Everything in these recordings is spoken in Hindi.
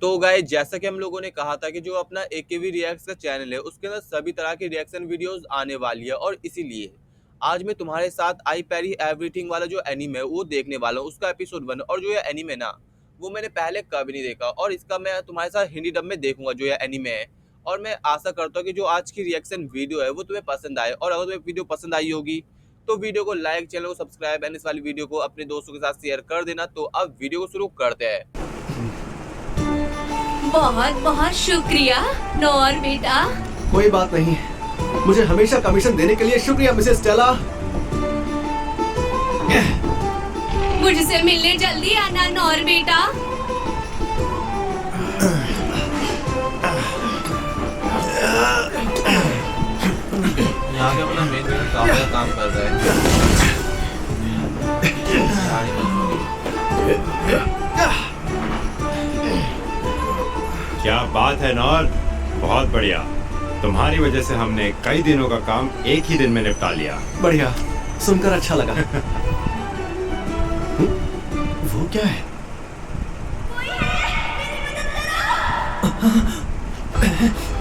तो गाइस जैसा कि हम लोगों ने कहा था कि जो अपना एकेवी रिएक्ट्स का चैनल है उसके अंदर सभी तरह की रिएक्शन वीडियोस आने वाली है और इसीलिए आज मैं तुम्हारे साथ आई पैरी एवरीथिंग वाला जो एनीमे है वो देखने वाला हूँ उसका एपिसोड 1। और जो ये एनीमे ना वो मैंने पहले कभी नहीं देखा और इसका मैं तुम्हारे साथ हिंदी डब में देखूंगा जो ये एनीमे है। और मैं आशा करता हूँ कि जो आज की रिएक्शन वीडियो है वो तुम्हें पसंद आए और अगर तुम्हें वीडियो पसंद आई होगी तो वीडियो को लाइक, चैनल को सब्सक्राइब एंड इस वाली वीडियो को अपने दोस्तों के साथ शेयर कर देना। तो अब वीडियो को शुरू करते हैं। बहुत बहुत शुक्रिया नौर बेटा। कोई बात नहीं, मुझे हमेशा कमीशन देने के लिए शुक्रिया मिसेस स्टेला। मुझसे मिलने जल्दी आना नौर बेटा। यहाँ पे अपना मेन काफी काम कर रहा है। क्या बात है नौर, बहुत बढ़िया। तुम्हारी वजह से हमने कई दिनों का काम एक ही दिन में निपटा लिया। बढ़िया, सुनकर अच्छा लगा। वो क्या है?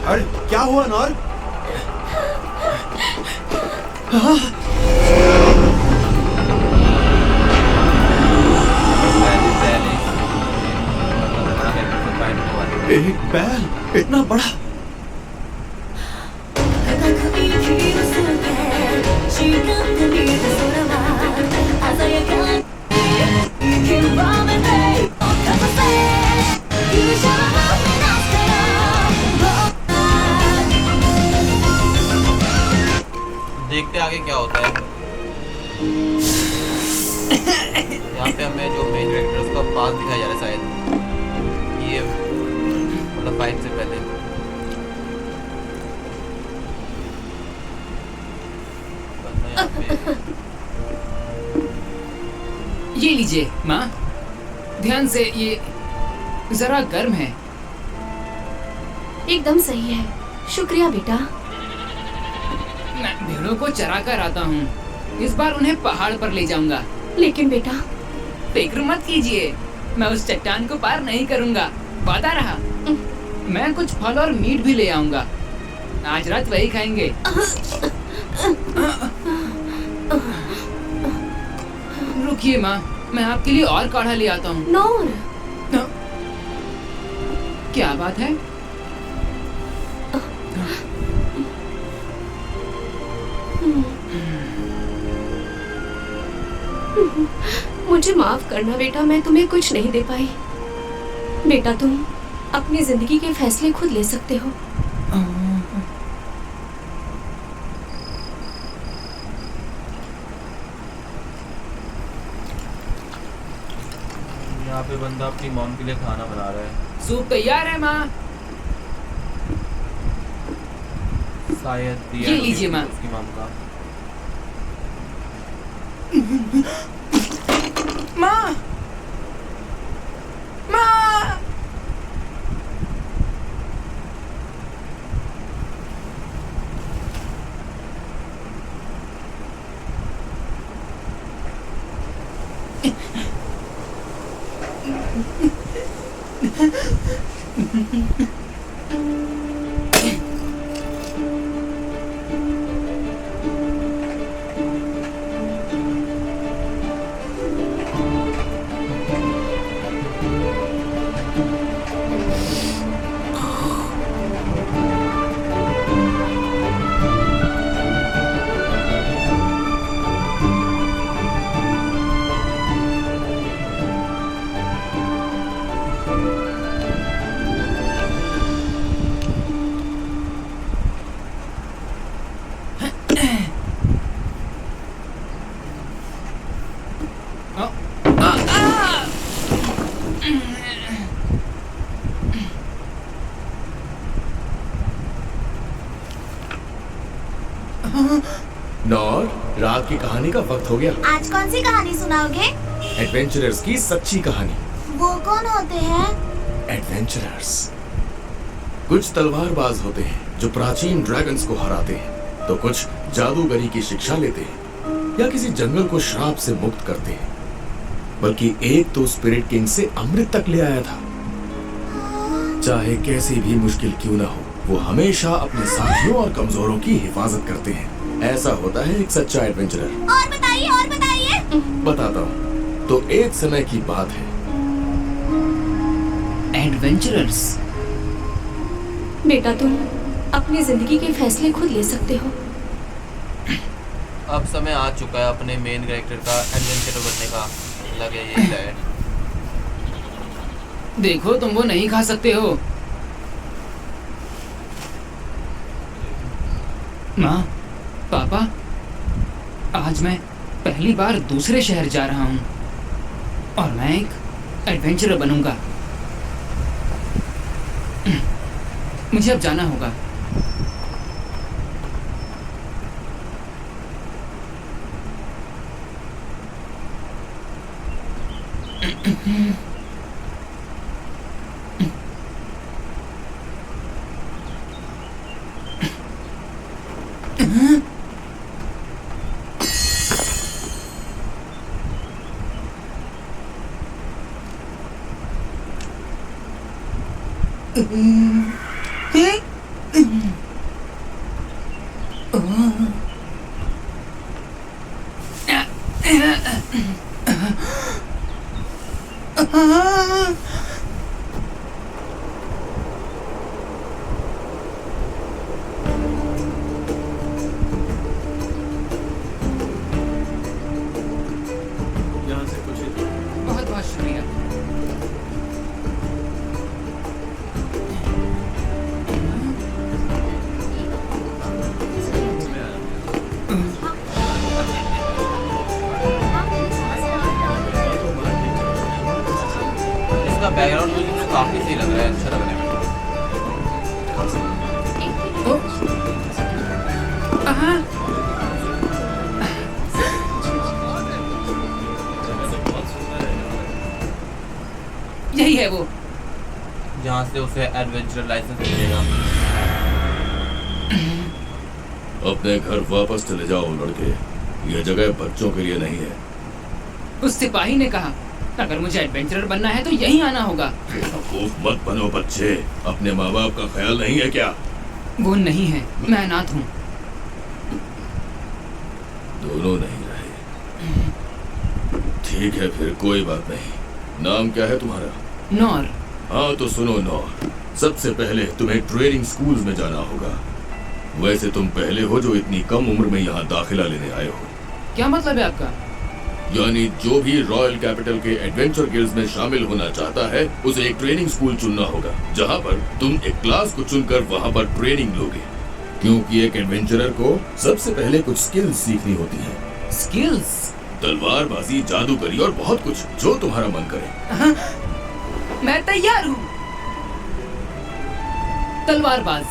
अरे क्या हुआ नौर? एक बैल इतना बड़ा? देखते आगे क्या होता है। यहाँ पे हमें जो मेन कैरेक्टर उसका पास दिखाया जा रहा है शायद ये मतलब फाइट से पहले। ये लीजिए माँ, ध्यान से, ये जरा गर्म है। एकदम सही है, शुक्रिया बेटा। मैं भेड़ों को चरा कर आता हूँ, इस बार उन्हें पहाड़ पर ले जाऊंगा। लेकिन बेटा फिक्र मत कीजिए, मैं उस चट्टान को पार नहीं करूंगा, वादा रहा। मैं कुछ फल और मीट भी ले आऊंगा, आज रात वही खाएंगे। रुकिए माँ, मैं आपके लिए और काढ़ा ले आता हूँ। नौर, क्या बात है? मुझे माफ करना बेटा, मैं तुम्हें कुछ नहीं दे पाई। बेटा तुम अपनी जिंदगी के फैसले खुद ले सकते हो। यहाँ पे बंदा अपनी मॉम के लिए खाना बना रहा है। सूप तैयार है माँ। शायद ये लीजिए माँ। उसकी मॉम का। माँ, माँ। नौर, रात की कहानी का वक्त हो गया। आज कौन सी कहानी सुनाओगे? एडवेंचरर्स की सच्ची कहानी। वो कौन होते हैं? एडवेंचरर्स कुछ तलवारबाज होते हैं जो प्राचीन ड्रैगन्स को हराते हैं, तो कुछ जादूगरी की शिक्षा लेते हैं या किसी जंगल को श्राप से मुक्त करते हैं। बल्कि एक तो स्पिरिट किंग से अमृत तक ले आया था। चाहे कैसी भी मुश्किल क्यों ना हो, वो हमेशा अपने साथियों और कमजोरों की हिफाजत करते हैं। ऐसा होता है एक सच्चा एडवेंचरर। और बताइए। बताता हूँ। तो एक समय की बात है। एडवेंचरर्स। बेटा तुम अपनी जिंदगी के फैसले खुद ले सकते हो। अब समय आ चुका है अपने मेन कैरेक्टर का एडवेंचरर बनने का। लगे यही है। देखो तुम वो नहीं खा सकते हो। माँ, पापा, आज मैं पहली बार दूसरे शहर जा रहा हूँ और मैं एक एडवेंचरर बनूंगा। मुझे अब जाना होगा। यहाँ से कुछ बहुत बहुत शुक्रिया। इसका बैकग्राउंड मुझे काफी सही लग रहा है, अच्छा लग रहा है। यही है वो। जहाँ से उसे एडवेंचर लाइसेंस मिलेगा। अपने घर वापस चले जाओ लड़के। यह जगह बच्चों के लिए नहीं है। उस सिपाही ने कहा अगर मुझे एडवेंचरर बनना है तो यहीं आना होगा। बेवकूफ मत बनो बच्चे। अपने माँ बाप का ख्याल नहीं है क्या? वो नहीं है, मैं अनाथ हूँ। दोनों नहीं रहे। ठीक है फिर, कोई बात नहीं। नाम क्या है तुम्हारा? नौर। हाँ तो सुनो नौर, सबसे पहले तुम्हें ट्रेनिंग स्कूल्स में जाना होगा। वैसे तुम पहले हो जो इतनी कम उम्र में यहाँ दाखिला लेने आए हो। क्या मतलब है आपका? यानी जो भी रॉयल कैपिटल के एडवेंचर गिल्ड्स में शामिल होना चाहता है उसे एक ट्रेनिंग स्कूल चुनना होगा, जहाँ पर तुम एक क्लास को चुनकर वहाँ पर ट्रेनिंग लोगे। क्योंकि एक एडवेंचरर को सबसे पहले कुछ स्किल्स सीखनी होती है। स्किल्स? तलवारबाजी, जादूगरी और बहुत कुछ, जो तुम्हारा मन करे। मैं तैयार हूँ। तलवारबाज।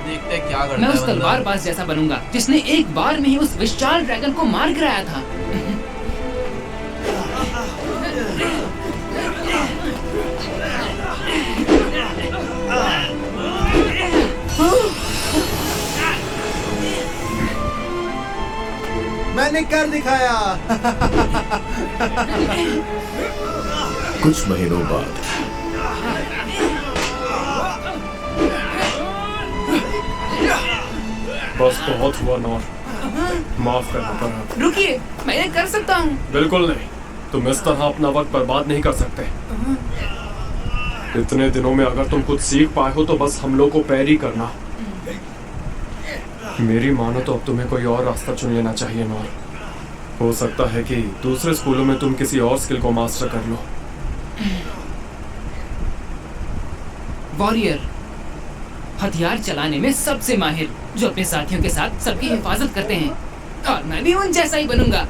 देखते हैं क्या करता मैं है उस बंदा। तलवारबाज जैसा बनूंगा जिसने एक बार में ही उस विशाल ड्रैगन को मार गिराया था। मैंने कर दिखाया। कुछ महीनों बाद बस बहुत हुआ नौर, माफ करना पड़ा। रुकिए, मैं ये कर सकता हूँ। बिल्कुल नहीं, तुम इस तरह अपना वक्त बर्बाद नहीं कर सकते। इतने दिनों में अगर तुम कुछ सीख पाए हो तो बस हम लोग को पैर ही करना। मेरी मानो तो अब तुम्हें कोई और रास्ता चुन लेना चाहिए नौर। हो सकता है कि दूसरे स्कूलों में तुम किसी और स्किल को मास्टर कर लो। वॉरियर, हथियार चलाने में सबसे माहिर, जो अपने साथियों के साथ सबकी हिफाजत करते हैं, और मैं भी उन जैसा ही बनूंगा।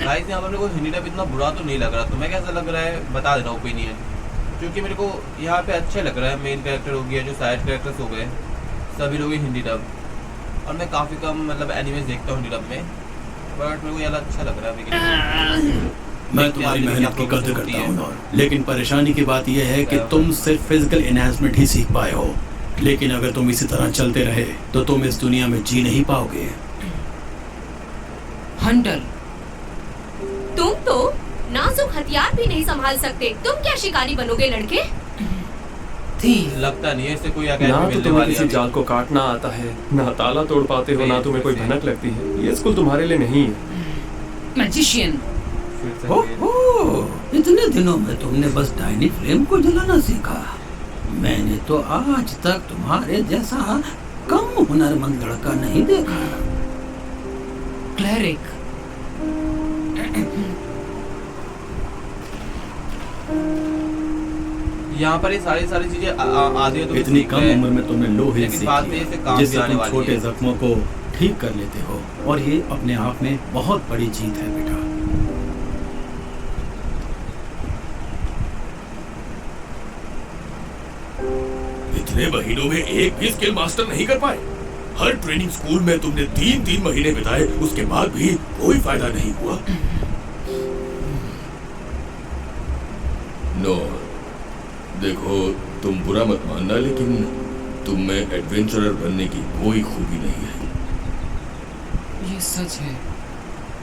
गाइस यहाँ पर मेरे को हिंदी डब इतना बुरा तो नहीं लग रहा। तुम्हें कैसा लग रहा है बता देना ओपिनियन, क्योंकि मेरे को यहाँ पे अच्छा लग रहा है। मेन कैरेक्टर हो गया, जो साइड कैरेक्टर्स हो गए, सभी लोग हिंदी डब। और मैं काफ़ी कम मतलब एनिमेज देखता हूँ हिंदी डब में, बट मेरे को यार अच्छा लग रहा है। मैं तुम्हारी मेहनत की कदर करता हूँ नौर, लेकिन परेशानी की बात यह है कि तुम सिर्फ फिजिकल एनहांसमेंट ही सीख पाए हो। लेकिन अगर तुम इसी तरह चलते रहे तो तुम इस दुनिया में जी नहीं पाओगे। हंटर। तुम तो नाजुक हथियार भी नहीं संभाल सकते, तुम क्या शिकारी बनोगे लड़के? थी। लगता नहीं है इससे कोई ना अकेडमी तो मिलने तुम्हें वाली किसी है। जाल को काटना आता है, ना ताला तोड़ पाते हो, ना तुम्हें कोई भनक लगती है। ये स्कूल तुम्हारे लिए नहीं है। मैजिशियन। फिर से ओहो, इतने दिनों में तुमने बस टाइनी फ्लेम को जलाना सीखा। मैंने तो आज तक तुम्हारे जैसा कम हुनरमंद लड़का नहीं देखा। क्लरिक। यहाँ पर ये सारी चीजें आधी है तो इतनी कम उम्र में तुमने लोहे लेकिन बाद में इसे काम भी जिससे आने तुम वाली छोटे है। जख्मों को ठीक कर लेते हो, और ये अपने आप में बहुत बड़ी जीत है बेटा। इतने महीनों में एक भी स्किल मास्टर नहीं कर पाए। हर ट्रेनिंग स्कूल में तुमने 3-3 महीने बिताए, उसके बाद भी कोई फायदा नहीं हुआ। नो, देखो तुम बुरा मत मानना, लेकिन तुम में एडवेंचरर बनने की कोई खूबी नहीं है। ये सच है,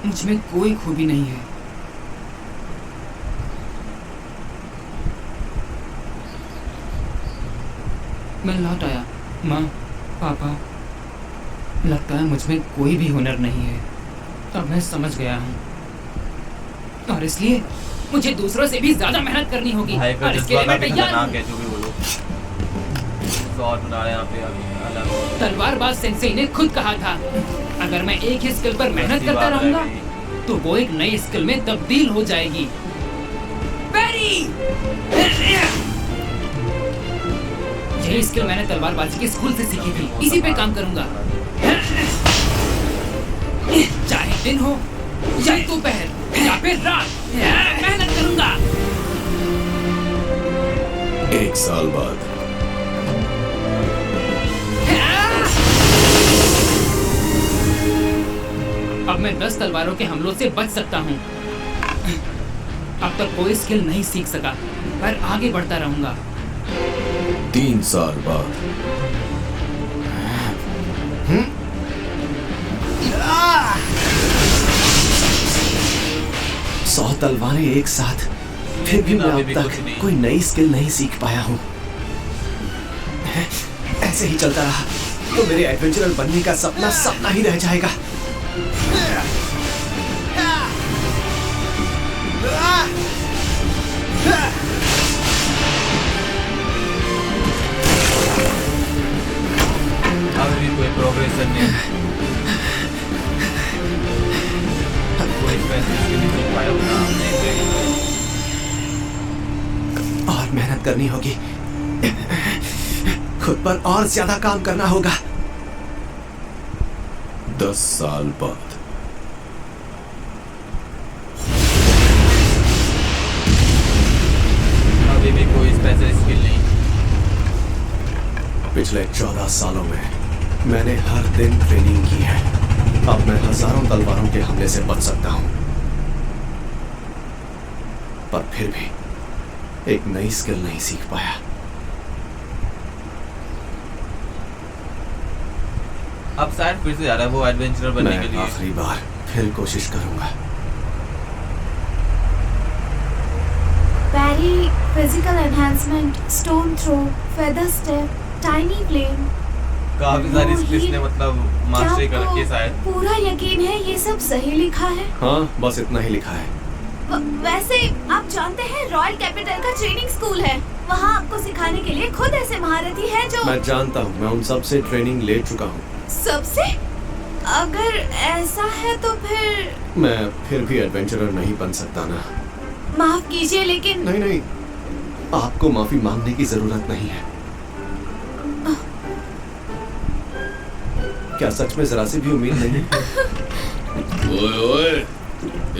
मुझ में कोई खूबी नहीं है। मैं लौट आया। माँ, पापा, लगता है मुझ में कोई भी हुनर नहीं है। अब मैं समझ गया हूँ, और इसलिए मुझे दूसरों से भी ज्यादा मेहनत करनी होगी। भाई का और इसके लिए जज्बा मैं काफी तैयार खतरनाक हूँ। है, जो भी बोलो। और बना रहे हैं यहाँ पे अभी अलग। तलवारबाज सेंसेई ने खुद कहा था, अगर मैं एक ही स्किल पर मेहनत करता रहूंगा तो वो एक नई स्किल में तब्दील हो जाएगी। पैरी! यही स्किल मैंने तलवारबाजी के स्कूल से सीखी थी, इसी पे काम करूंगा। चाहे दिन हो या दोपहर या फिर रात, मेहनत करूंगा। 1 साल बाद अब मैं 10 तलवारों के हमलों से बच सकता हूँ। अब तक कोई स्किल नहीं सीख सका, पर आगे बढ़ता रहूंगा। 3 साल बाद 100 तलवारें एक साथ, फिर भी मैं अब तक कोई नई स्किल नहीं सीख पाया हूँ। ऐसे ही चलता रहा तो मेरे एडवेंचरर बनने का सपना सपना ही रह जाएगा। अभी भी कोई प्रोग्रेशन नहीं, कोई पैसे के लिए नहीं पाया होगा। और मेहनत करनी होगी, खुद पर और ज्यादा काम करना होगा। 10 साल बाद अभी भी कोई स्पेशल स्किल नहीं। पिछले 14 सालों में मैंने हर दिन ट्रेनिंग की है। अब मैं हजारों तलवारों के हमले से बच सकता हूं, पर फिर भी एक नई स्किल नहीं सीख पाया। अब शायद फिर से जा रहा है वो एडवेंचरर बनने के मैं लिए। आखिरी बार फिर कोशिश करूंगा। Parry, physical enhancement, stone throw, feather step, tiny flame. काफी सारी स्किल्स ने मतलब मास्टरी कर रखी है शायद। पूरा यकीन है ये सब सही लिखा है? हाँ, बस इतना ही लिखा है। वैसे आप जानते हैं रॉयल कैपिटल का ट्रेनिंग स्कूल है, वहाँ आपको सिखाने के लिए खुद ऐसे महारथी हैं जो। मैं जानता हूँ, मैं उन सब से ट्रेनिंग ले चुका हूँ। सबसे? अगर ऐसा है तो फिर मैं फिर भी एडवेंचरर नहीं बन सकता ना। माफ कीजिए लेकिन नहीं नहीं, आपको माफी मांगने की जरूरत नहीं है। क्या सच में जरा सी भी उम्मीद नहीं? ओए ओए,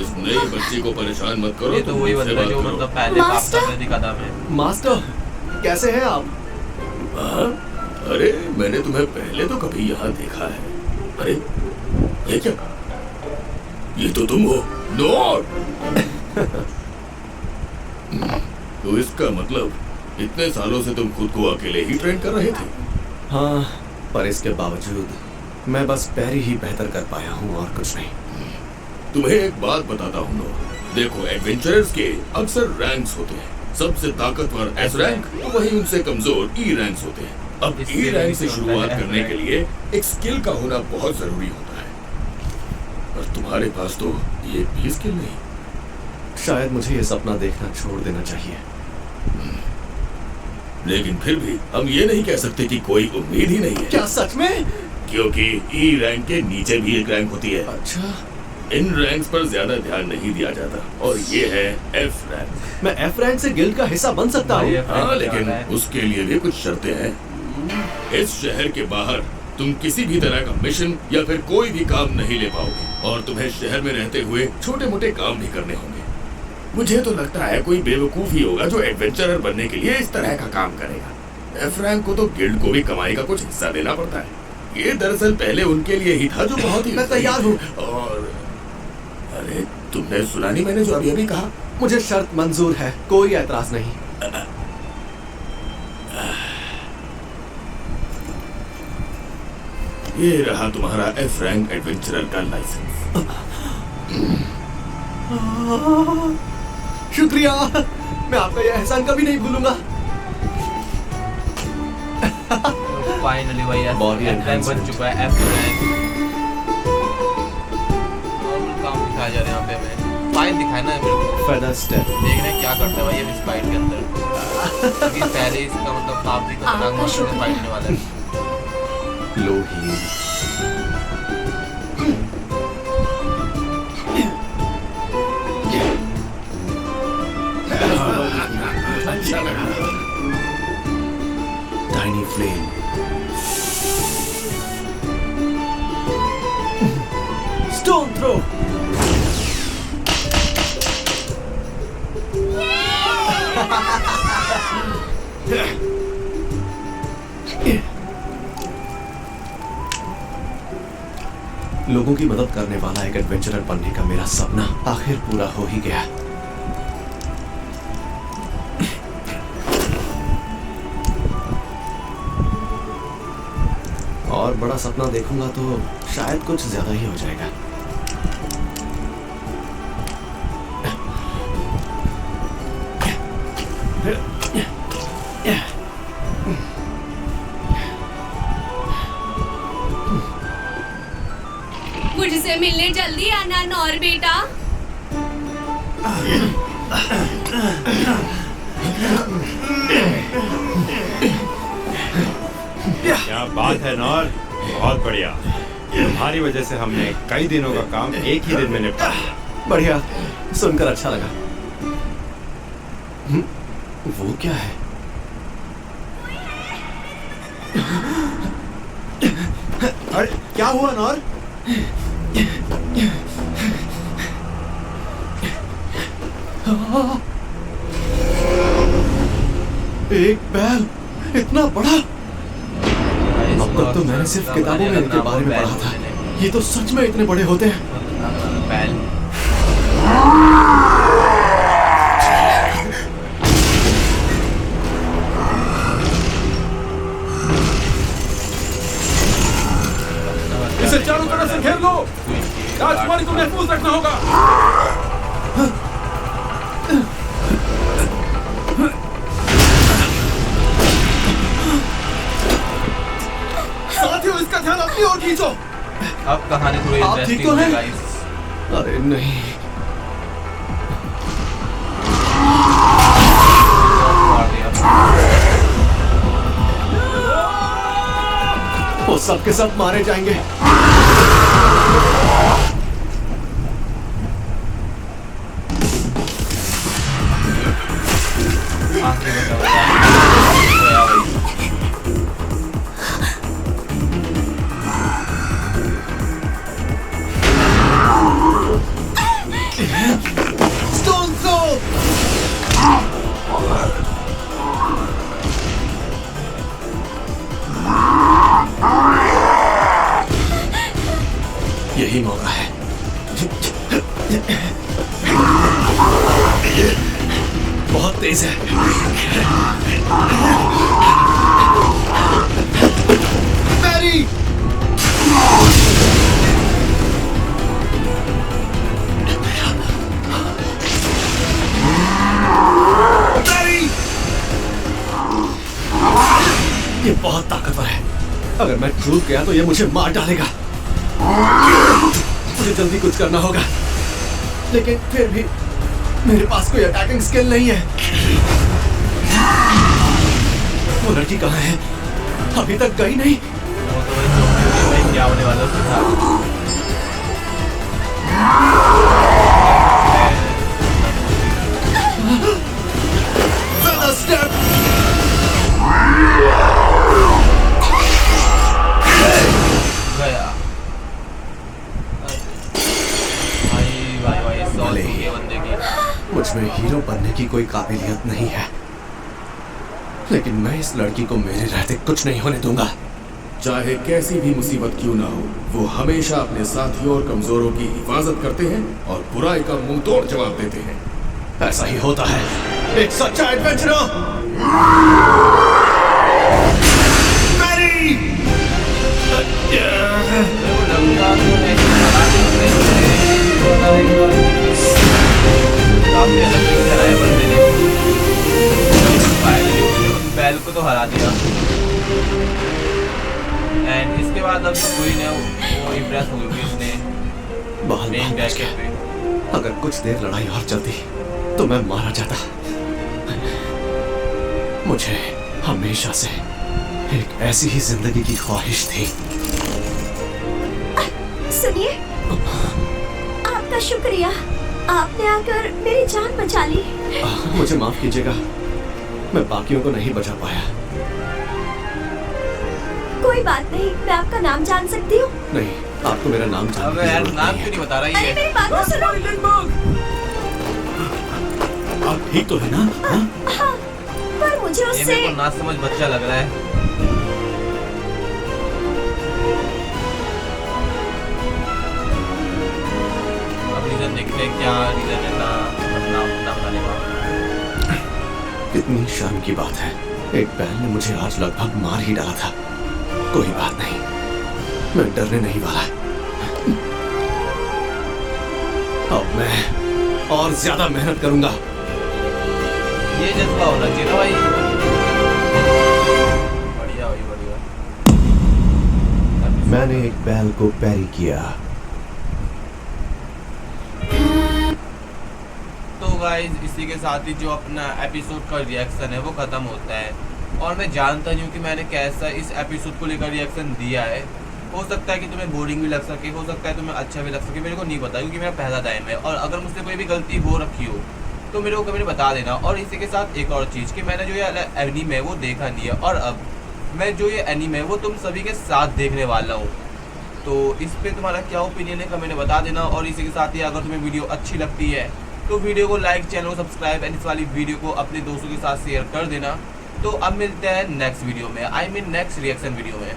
इस नई बच्ची को परेशान मत करो। ये तो वही बंदा है जो मतलब पहले काम मास्टर? करने दिखा था मैं। मास्टर, कैसे हैं आप? हाँ? अरे मैंने तुम्हें पहले तो कभी यहाँ देखा है। अरे ये क्या, ये तो तुम हो नॉर। तो इसका मतलब इतने सालों से तुम खुद को अकेले ही ट्रेन कर रहे थे? हाँ, पर इसके बावजूद मैं बस पैरी ही बेहतर कर पाया हूँ और कुछ नहीं। तुम्हें एक बात बताता हूँ नो। देखो, एडवेंचरर्स के अक्सर रैंक्स होते हैं। सबसे ताकतवर एस रैंक, तो वहीं उनसे कमजोर ई रैंक्स होते हैं। अब ई रैंक से शुरुआत करने के लिए एक स्किल का होना बहुत जरूरी होता है, और तुम्हारे पास तो ये भी स्किल नहीं। शायद मुझे ये सपना देखना छोड़ देना चाहिए। लेकिन फिर भी हम ये नहीं कह सकते कि कोई उम्मीद ही नहीं है। क्या सच में? क्योंकि ई रैंक के नीचे भी एक रैंक होती है। अच्छा, इन रैंक्स पर ज्यादा ध्यान नहीं दिया जाता, और ये है एफ रैंक। मैं एफ रैंक से गिल्ड का हिस्सा बन सकता हूँ? हाँ, लेकिन उसके लिए भी कुछ शर्तें हैं। इस शहर के बाहर तुम किसी भी तरह का मिशन या फिर कोई भी काम नहीं ले पाओगे, और तुम्हें शहर में रहते हुए छोटे मोटे काम भी करने होंगे। मुझे तो लगता है कोई बेवकूफ ही होगा जो एडवेंचरर बनने के लिए इस तरह का काम करेगा। एफ रैंक को तो गिल्ड को भी कमाई का कुछ हिस्सा देना पड़ता है। ये दरअसल पहले उनके लिए ही था, जो बहुत ही मैं तैयार हूँ। और अरे, तुमने सुना नहीं मैंने जो अभी अभी कहा? मुझे शर्त मंजूर है, कोई ऐतराज नहीं। ये रहा तुम्हारा एफ रैंक एडवेंचरर का लाइसेंस। शुक्रिया, मैं आपका यह एहसान कभी नहीं भूलूंगा। फाइनली भाई Body एफ रैंक बन enhancement. चुका है। एफ रैंक काम दिखाया जा रहा है यहाँ पे हमें। फाइल दिखाना है मेरे को, फेदर स्टेप। देखना है क्या करता है भाई अब इस फाइट के अंदर। क्योंकि पहले इसका मतलब काफी खतरनाक मौके में फाइट होने वाला है। लो ही अच्छा लगा। Tiny flame. Stone throw. लोगों की मदद करने वाला एक एडवेंचरर बनने का मेरा सपना आखिर पूरा हो ही गया। और बड़ा सपना देखूंगा तो शायद कुछ ज्यादा ही हो जाएगा। मुझसे मिलने जल्दी आना नौर बेटा। क्या बात है नौर, बहुत बढ़िया। तुम्हारी वजह से हमने कई दिनों का काम एक ही दिन में निपटा लिया। बढ़िया, सुनकर अच्छा लगा। वो क्या है? अरे क्या हुआ नौर? एक बैल इतना बड़ा। अब तक तो मैंने सिर्फ किताबों में इनके बारे में पढ़ा था, ये तो सच में इतने बड़े होते हैं। इसे चारों तरफ से घेर लो। राजकुमारी को महफूज रखना होगा। साथियों, इसका ध्यान अपनी ओर खींचो। अब कहानी थोड़ी आप ठीक तो इंटरेस्टिंग हैं? है गाइस। अरे नहीं, मार दिया। वो सब के सब मारे जाएंगे। आखिरी में क्या होता है? गया भाई। Stone throw. यही मौका है। बहुत तेज है। मैरी! अगर मैं छूट गया तो ये मुझे मार डालेगा। मुझे जल्दी कुछ करना होगा, लेकिन फिर भी मेरे पास कोई अटैकिंग स्किल नहीं है। वो लड़की कहाँ है? अभी तक गई नहीं। वो तो भाई क्या होने वाला है उसके साथ। Feather step! गया भाई सॉल्व भले हो ही। गया बंदे की। मुझ में हीरो बनने की कोई काबिलियत नहीं है, लेकिन मैं इस लड़की को मेरे रहते कुछ नहीं होने दूंगा। चाहे कैसी भी मुसीबत क्यों ना हो, वो हमेशा अपने साथियों और कमजोरों की हिफाजत करते हैं और बुराई का मुंह तोड़ जवाब देते हैं। ऐसा ही होता है एक सच्चा एडवेंचरर। मैरी! काफी अलग चीज कराया बंदे ने। फाइनली बैल को तो हरा दिया। एंड इसके बाद अब कोई ने वो इम्प्रेस हो गई इसने बाल मेन बाल कैरेक्टर पे। अगर कुछ देर लड़ाई और चलती तो मैं मारा जाता। मुझे हमेशा से एक ऐसी ही जिंदगी की ख्वाहिश थी। सुनिए, आपका शुक्रिया, आपने आकर मेरी जान बचा ली। मुझे माफ कीजिएगा, मैं बाकियों को नहीं बचा पाया। कोई बात नहीं, मैं आपका नाम जान सकती हूँ? नहीं, आपको मेरा नाम जानने अबे की यार जरूरत नाम नहीं क्यों है। नहीं बता रही अरे है? मेरी बात तो सुनो। आप ठीक तो है ना? हाँ? हाँ, पर मुझे ये उससे मेरे को ना समझ बच्चा लग रहा है। अब रीजन देखते हैं क्या रीजन है ना बताने का। कितनी शर्म की बात है, एक बैल ने मुझे आज लगभग मार ही डाला था। कोई बात नहीं, मैं डरने नहीं वाला। अब मैं और ज्यादा मेहनत करूंगा। ये जज्बा होना चाहिए ना भाई। बढ़िया भाई बढ़िया। मैंने एक बैल को पैरी किया। तो गाइज इसी के साथ ही जो अपना एपिसोड का रिएक्शन है वो खत्म होता है। और मैं जानता नहीं हूँ कि मैंने कैसा इस एपिसोड को लेकर रिएक्शन दिया है। हो सकता है कि तुम्हें बोरिंग भी लग सके, हो सकता है तुम्हें अच्छा भी लग सके, मेरे को नहीं पता क्योंकि मेरा पहला टाइम है। और अगर मुझसे कोई भी गलती हो रखी हो तो मेरे को कभी बता देना। और इसी के साथ एक और चीज़ कि मैंने जो ये एनीमे है वो देखा नहीं है, और अब मैं जो ये एनीमे है वो तुम सभी के साथ देखने वाला हूँ। तो इस पे तुम्हारा क्या ओपिनियन है कमेंट में बता देना। और इसी के साथ ही अगर तुम्हें वीडियो अच्छी लगती है तो वीडियो को लाइक, चैनल को सब्सक्राइब एंड इस वाली वीडियो को अपने दोस्तों के साथ शेयर कर देना। तो अब मिलते हैं नेक्स्ट वीडियो में, I mean next reaction video में।